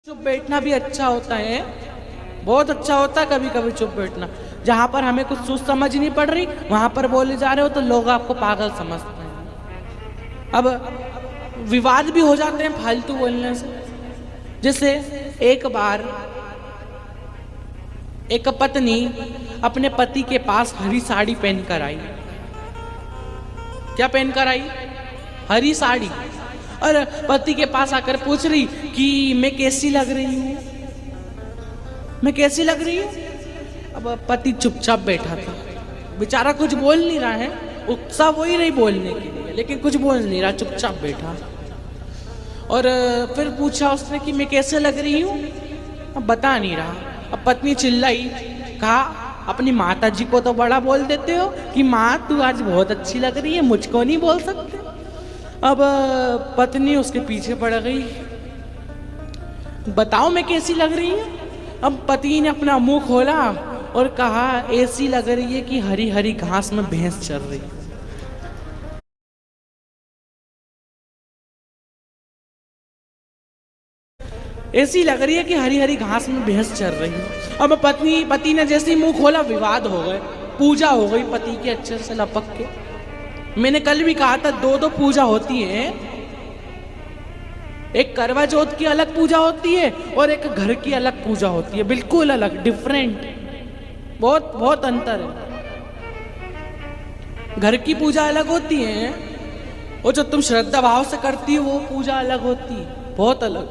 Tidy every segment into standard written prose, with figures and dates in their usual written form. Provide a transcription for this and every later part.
चुप बैठना भी अच्छा होता है, बहुत अच्छा होता है कभी कभी चुप बैठना। जहां पर हमें कुछ सोच समझ नहीं पड़ रही वहां पर बोले जा रहे हो तो लोग आपको पागल समझते हैं। अब विवाद भी हो जाते हैं फालतू बोलने से। जैसे एक बार एक पत्नी अपने पति के पास हरी साड़ी पहनकर आई। क्या पहनकर आई? हरी साड़ी। और पति के पास आकर पूछ रही कि मैं कैसी लग रही हूं, मैं कैसी लग रही हूं। अब पति चुपचाप बैठा था, बेचारा कुछ बोल नहीं रहा है, उत्साह हो ही रही बोलने के लिए लेकिन कुछ बोल नहीं रहा, चुपचाप बैठा। और फिर पूछा उसने कि मैं कैसे लग रही हूं, अब बता नहीं रहा। अब पत्नी चिल्लाई, कहा अपनी माता जी को तो बड़ा बोल देते हो कि माँ तू आज बहुत अच्छी लग रही है, मुझको नहीं बोल सकते। अब पत्नी उसके पीछे पड़ गई, बताओ मैं कैसी लग रही हूँ। अब पति ने अपना मुंह खोला और कहा ऐसी लग रही है कि हरी हरी घास में भैंस चर रही है। ऐसी लग रही है कि हरी हरी घास में भैंस चर रही है। अब पति ने जैसे ही मुंह खोला विवाद हो गए, पूजा हो गई पति की अच्छे से लपक के। मैंने कल भी कहा था दो पूजा होती है, एक करवा चौथ की अलग पूजा होती है और एक घर की अलग पूजा होती है, बिल्कुल अलग, डिफरेंट, बहुत बहुत अंतर है। घर की पूजा अलग होती है और जो तुम श्रद्धा भाव से करती हो वो पूजा अलग होती है, बहुत अलग।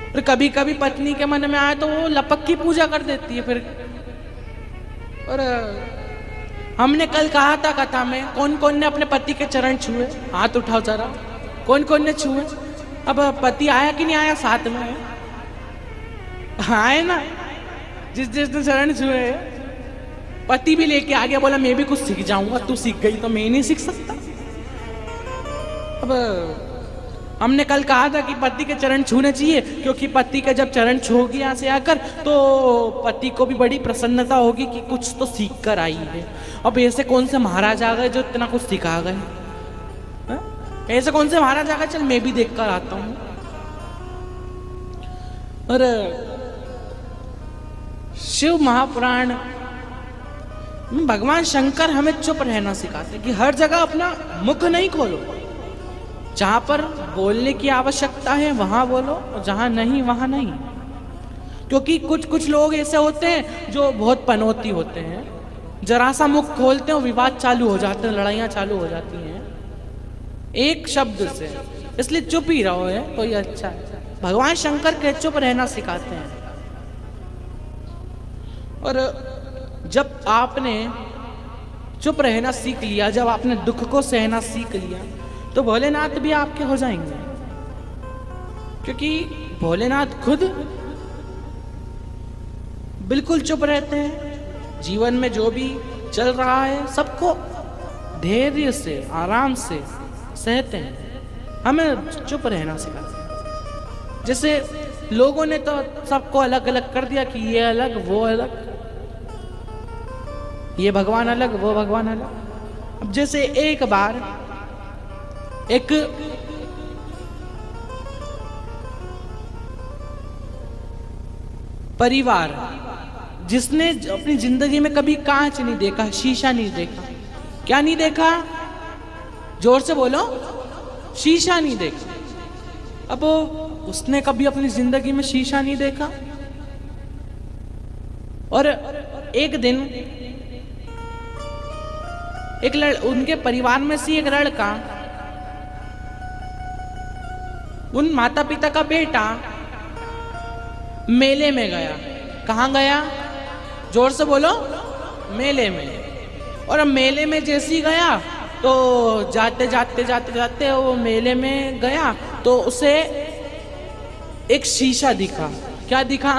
और कभी कभी पत्नी के मन में आए तो वो लपक की पूजा कर देती है फिर। और हमने कल कहा था कथा में, कौन कौन ने अपने पति के चरण छुए, हाथ उठाओ जरा, कौन कौन ने छुए। अब पति आया कि नहीं आया साथ में? आए ना, जिस जिसने चरण छुए पति भी लेके आ गया, बोला मैं भी कुछ सीख जाऊंगा, तू सीख गई तो मैं नहीं सीख सकता। अब हमने कल कहा था कि पति के चरण छूने चाहिए, क्योंकि पति के जब चरण छूगी यहाँ से आकर तो पति को भी बड़ी प्रसन्नता होगी कि कुछ तो सीख कर आई है। अब ऐसे कौन से महाराज आ गए जो इतना कुछ सिखा गए, ऐसे कौन से महाराज आ गए, चल मैं भी देख कर आता हूं। और शिव महापुराण भगवान शंकर हमें चुप रहना सिखाते कि हर जगह अपना मुख नहीं खोलो, जहां पर बोलने की आवश्यकता है वहां बोलो और जहां नहीं वहां नहीं। क्योंकि कुछ लोग ऐसे होते हैं जो बहुत पनौती होते हैं, जरा सा मुख खोलते हैं विवाद चालू हो जाते हैं, लड़ाइयां चालू हो जाती हैं एक शब्द से, इसलिए चुप ही रहो है तो ये अच्छा है। भगवान शंकर के चुप रहना सिखाते हैं। और जब आपने चुप रहना सीख लिया, जब आपने दुख को सहना सीख लिया तो भोलेनाथ भी आपके हो जाएंगे, क्योंकि भोलेनाथ खुद बिल्कुल चुप रहते हैं। जीवन में जो भी चल रहा है सबको धैर्य से आराम से सहते हैं, हमें चुप रहना सिखाते हैं। जैसे लोगों ने तो सबको अलग अलग कर दिया कि ये अलग वो अलग, ये भगवान अलग वो भगवान अलग। अब जैसे एक बार एक परिवार जिसने अपनी जिंदगी में कभी कांच नहीं देखा, शीशा नहीं देखा, क्या नहीं देखा, जोर से बोलो, शीशा नहीं देखा। अब उसने कभी अपनी जिंदगी में शीशा नहीं देखा और एक दिन उनके परिवार में से एक लड़का, उन माता पिता का बेटा मेले में गया। कहाँ गया? जोर से बोलो, मेले में। और अब मेले में जैसे ही गया तो जाते जाते जाते जाते वो मेले में गया तो उसे एक शीशा दिखा। क्या दिखा?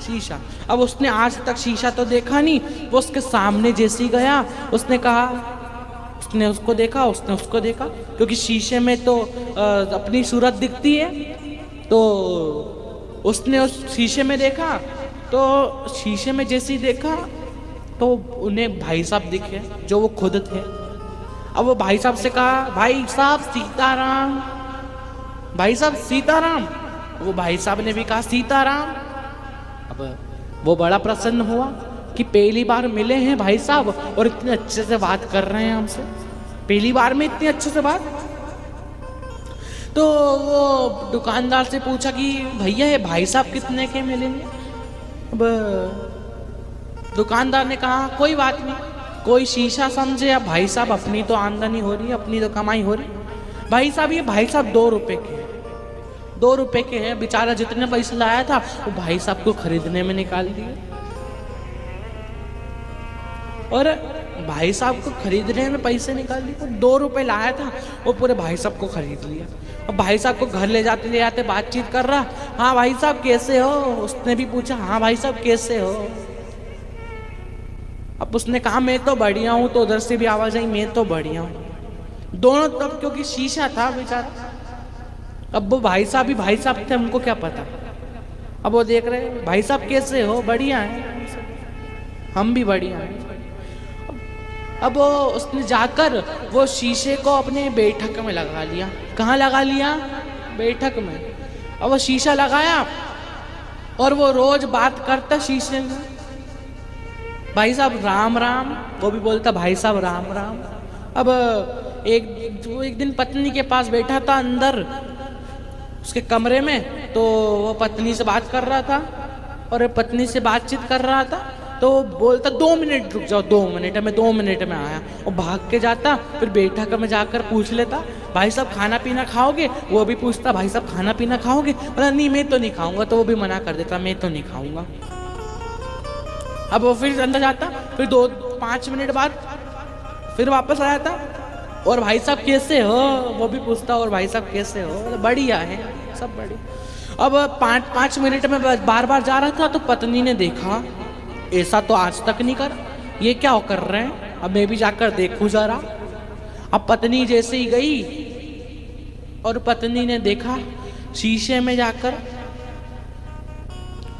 शीशा। अब उसने आज तक शीशा तो देखा नहीं, वो उसके सामने जैसे ही गया उसने कहा, उसने उसको देखा, उसने उसको देखा, क्योंकि शीशे में तो अपनी सूरत दिखती है, तो उसने उस शीशे में देखा। तो शीशे में जैसे ही देखा तो उन्हें भाई साहब दिखे जो वो खुद थे। अब वो भाई साहब से कहा, भाई साहब सीताराम, भाई साहब सीताराम। वो भाई साहब ने भी कहा सीताराम। अब वो बड़ा प्रसन्न हुआ कि पहली बार मिले हैं भाई साहब और इतने अच्छे से बात कर रहे हैं हमसे, पहली बार में इतने अच्छे से बात। तो वो दुकानदार से पूछा कि भैया ये भाई साहब कितने के मिलेंगे। अब दुकानदार ने कहा कोई बात नहीं, कोई शीशा समझे या भाई साहब, अपनी तो आमदनी हो रही है, अपनी तो कमाई हो रही है। भाई साहब ये भाई साहब 2 रुपए के हैं, 2 रुपए के हैं। बेचारा जितने पैसे लाया था वो भाई साहब को खरीदने में निकाल दिए, और भाई साहब को खरीदने में पैसे निकाल दिए। 2 रुपए लाया था वो पूरे भाई साहब को खरीद लिया। अब भाई साहब को घर ले जाते बातचीत कर रहा, हाँ भाई साहब कैसे हो। उसने भी पूछा हाँ भाई साहब कैसे हो। अब उसने कहा मैं तो बढ़िया हूँ, तो उधर से भी आवाज आई मैं तो बढ़िया हूँ। दोनों तब क्योंकि शीशा था बेचारा। अब वो भाई साहब भी भाई साहब थे, हमको क्या पता। अब वो देख रहे भाई साहब कैसे हो, बढ़िया है, हम भी बढ़िया हैं। अब वो उसने जाकर वो शीशे को अपने बैठक में लगा लिया। कहाँ लगा लिया? बैठक में। अब वो शीशा लगाया और वो रोज बात करता शीशे में, भाई साहब राम राम। वो भी बोलता भाई साहब राम राम। अब एक दिन पत्नी के पास बैठा था अंदर उसके कमरे में, तो वो पत्नी से बात कर रहा था और पत्नी से बातचीत कर रहा था। तो बोलता 2 मिनट रुक जाओ, 2 मिनट में 2 मिनट में आया। और भाग के जाता, फिर बैठक में जाकर पूछ लेता भाई साहब खाना पीना खाओगे। वो भी पूछता भाई साहब खाना पीना खाओगे। बोला नहीं मैं तो नहीं खाऊंगा। तो वो भी मना कर देता मैं तो नहीं खाऊंगा। अब वो फिर अंदर जाता, फिर 2-5 मिनट बाद फिर वापस आ जाता, और भाई साहब कैसे हो। वो भी पूछता और भाई साहब कैसे हो। बढ़िया है, सब बढ़िया। अब 5 मिनट में बार बार जा रहा था, तो पत्नी ने देखा ऐसा तो आज तक नहीं कर, ये क्या कर रहे हैं, अब मैं भी जाकर देखूं जरा। अब पत्नी जैसे ही गई और पत्नी ने देखा शीशे में जाकर।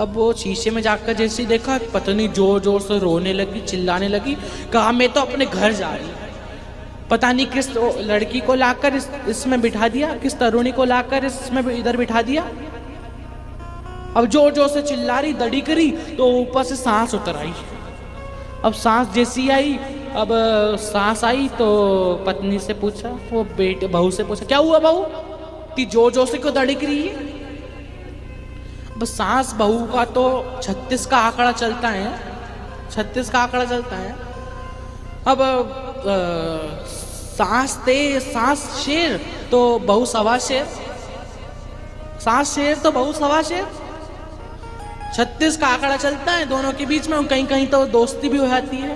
अब वो शीशे में जाकर जैसे ही देखा, पत्नी जोर जोर से रोने लगी, चिल्लाने लगी, कहा मैं तो अपने घर जा रही। पता नहीं किस लड़की को लाकर इसमें बिठा दिया, किस तरुणी को लाकर इसमें इधर बिठा दिया। अब जोर जोर से चिल्ला रही, दड़ी करी, तो ऊपर से सांस उतर आई। अब सांस जैसी आई, अब सांस आई तो पत्नी से पूछा, वो बेटे बहू से पूछा क्या हुआ बहू, ती जोर जोर से क्यों दड़ी करी है। अब सांस बहू का तो 36 का आंकड़ा चलता है, 36 का आंकड़ा चलता है। अब सांस तेज, सांस शेर तो बहू सवा शेर, सांस शेर तो बहू सवा शेर। 36 का आंकड़ा चलता है दोनों के बीच में। कहीं कहीं तो दोस्ती भी हो जाती है,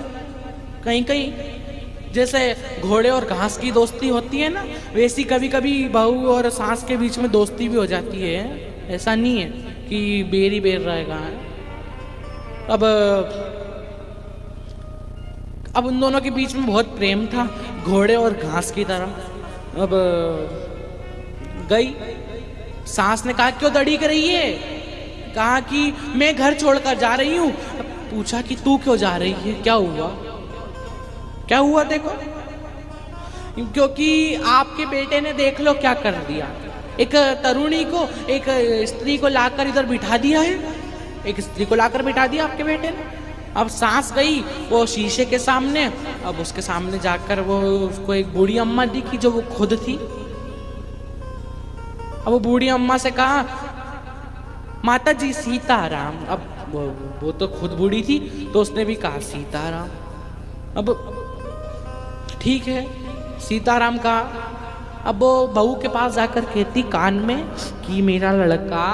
कहीं कहीं जैसे घोड़े और घास की दोस्ती होती है ना, वैसी कभी कभी बहू और सांस के बीच में दोस्ती भी हो जाती है। ऐसा नहीं है कि बेर ही बेर रहेगा। अब उन दोनों के बीच में बहुत प्रेम था, घोड़े और घास की तरह। अब गई, सांस ने कहा क्यों दड़ी कर रही है। कहा कि मैं घर छोड़कर जा रही हूँ। पूछा कि तू क्यों जा रही है, क्या हुआ, क्या हुआ देखो। क्योंकि आपके बेटे ने देख लो क्या कर दिया, एक तरुणी को, एक स्त्री को लाकर इधर बिठा दिया है, एक स्त्री को लाकर बिठा दिया आपके बेटे ने। अब सांस गई वो शीशे के सामने। अब उसके सामने जाकर वो उसको एक बूढ़ी अम्मा दिखी जो वो खुद थी। अब वो बूढ़ी अम्मा से कहा माता जी सीताराम। अब वो तो खुद बूढ़ी थी, तो उसने भी कहा सीताराम। अब ठीक है सीताराम कहा। अब वो बहू के पास जाकर कहती कान में कि मेरा लड़का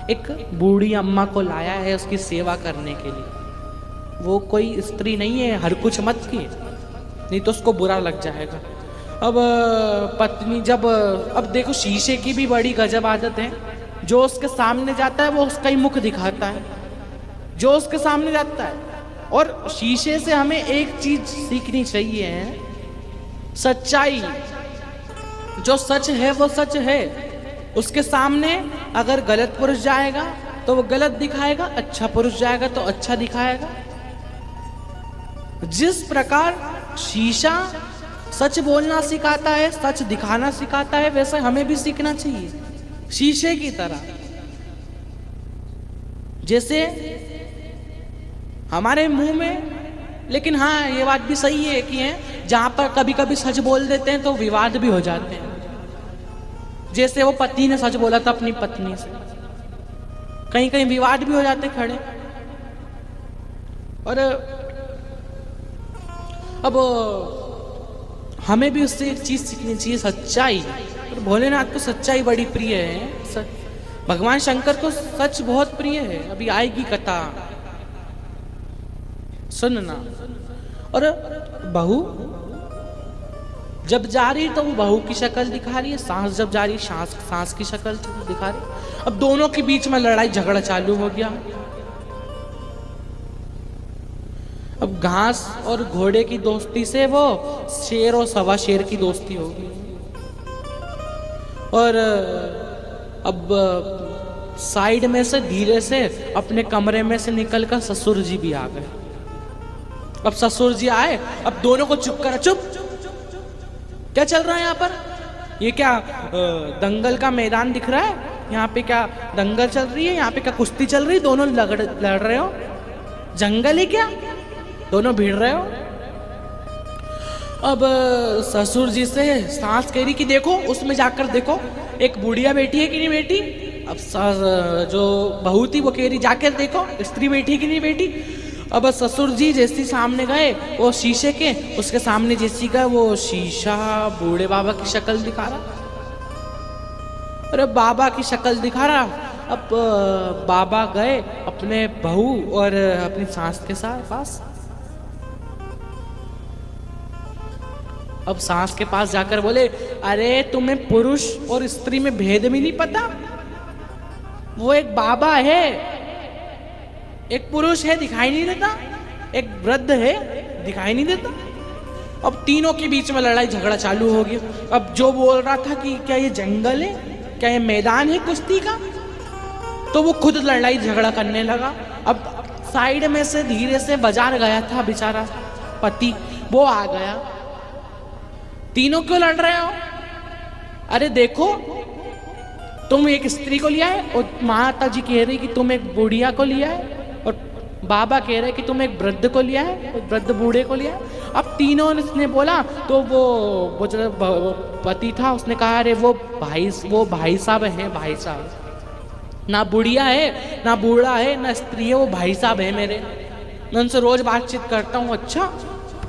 एक बूढ़ी अम्मा को लाया है उसकी सेवा करने के लिए। वो कोई स्त्री नहीं है, हर कुछ मत की, नहीं तो उसको बुरा लग जाएगा। अब पत्नी जब, अब देखो शीशे की भी बड़ी गजब आदत है, जो उसके सामने जाता है वो उसका ही मुख दिखाता है, जो उसके सामने जाता है। और शीशे से हमें एक चीज सीखनी चाहिए, सच्चाई। जो सच है वो सच है। उसके सामने अगर गलत पुरुष जाएगा तो वो गलत दिखाएगा, अच्छा पुरुष जाएगा तो अच्छा दिखाएगा। जिस प्रकार शीशा सच बोलना सिखाता है, सच दिखाना सिखाता है, वैसे हमें भी सीखना चाहिए। शीशे की तरह। जैसे हमारे मुंह में, लेकिन हाँ ये बात भी सही है कि है जहां पर कभी कभी सच बोल देते हैं तो विवाद भी हो जाते हैं। जैसे वो पति ने सच बोला था अपनी पत्नी से, कहीं कहीं विवाद भी हो जाते खड़े। और अब हमें भी उससे एक चीज सीखनी चाहिए, सच्चाई। और भोलेनाथ को सच्चाई बड़ी प्रिय है, भगवान शंकर को सच बहुत प्रिय है। अभी आएगी कथा, सुनना। और बहू जब जा रही तो वो बहू की शक्ल दिखा रही है, सास जब जा रही सास की शक्ल दिखा रही। अब दोनों के बीच में लड़ाई झगड़ा चालू हो गया। अब घास और घोड़े की दोस्ती से वो शेर और सवा शेर की दोस्ती हो गई। और अब साइड में से धीरे से अपने कमरे में से निकलकर ससुर जी भी आ गए। अब ससुर जी आए, अब दोनों को चुप करा। चुप, क्या चल रहा है यहाँ पर? ये क्या दंगल का मैदान दिख रहा है? यहाँ पे क्या दंगल चल रही है? यहाँ पे क्या कुश्ती चल रही है? दोनों लड़ रहे हो? जंगल है क्या? दोनों भिड़ रहे हो? अब ससुर जी से सास कह रही कि देखो उसमें जाकर देखो एक बुढ़िया बैठी है कि नहीं बैठी। अब जो बहू थी वो कह रही जाकर देखो स्त्री बैठी है कि नहीं बैठी। अब ससुर जी जैसे सामने गए, वो शीशे के उसके सामने जैसी गए, वो शीशा बूढ़े बाबा की शक्ल दिखा रहा। अरे बाबा की शक्ल दिखा रहा। अब बाबा गए अपने बहू और अपनी सास के साथ पास। अब सास के पास जाकर बोले, अरे तुम्हें पुरुष और स्त्री में भेद भी नहीं पता? वो एक बाबा है, एक पुरुष है दिखाई नहीं देता, एक वृद्ध है दिखाई नहीं देता। अब तीनों के बीच में लड़ाई झगड़ा चालू हो गया। अब जो बोल रहा था कि क्या ये जंगल है, क्या ये मैदान है कुश्ती का, तो वो खुद लड़ाई झगड़ा करने लगा। अब साइड में से धीरे से बाजार गया था बेचारा पति, वो आ गया। तीनों क्यों लड़ रहे हो? अरे देखो तुम एक स्त्री को लिया है और माता जी कह रही कि तुम एक बुढ़िया को लिया है, और बाबा कह रहे कि तुम एक वृद्ध को लिया है और वृद्ध बूढ़े को लिया है। अब तीनों ने बोला तो वो जो पति था उसने कहा, अरे वो भाई साहब है, भाई साहब। ना बुढ़िया है ना बूढ़ा है ना स्त्री है, वो भाई साहब है मेरे। मैं उनसे रोज बातचीत करता हूँ। अच्छा,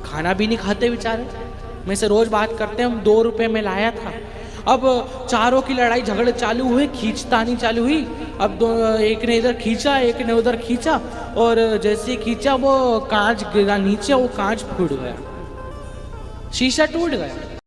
खाना भी नहीं खाते बेचारे, मैं से रोज बात करते हैं। 2 रुपए में लाया था। अब चारों की लड़ाई झगड़े चालू हुए, खींचतानी चालू हुई। अब एक ने इधर खींचा, एक ने उधर खींचा, और जैसे खींचा वो कांच गिरा नीचे, वो कांच फूट गया, शीशा टूट गया।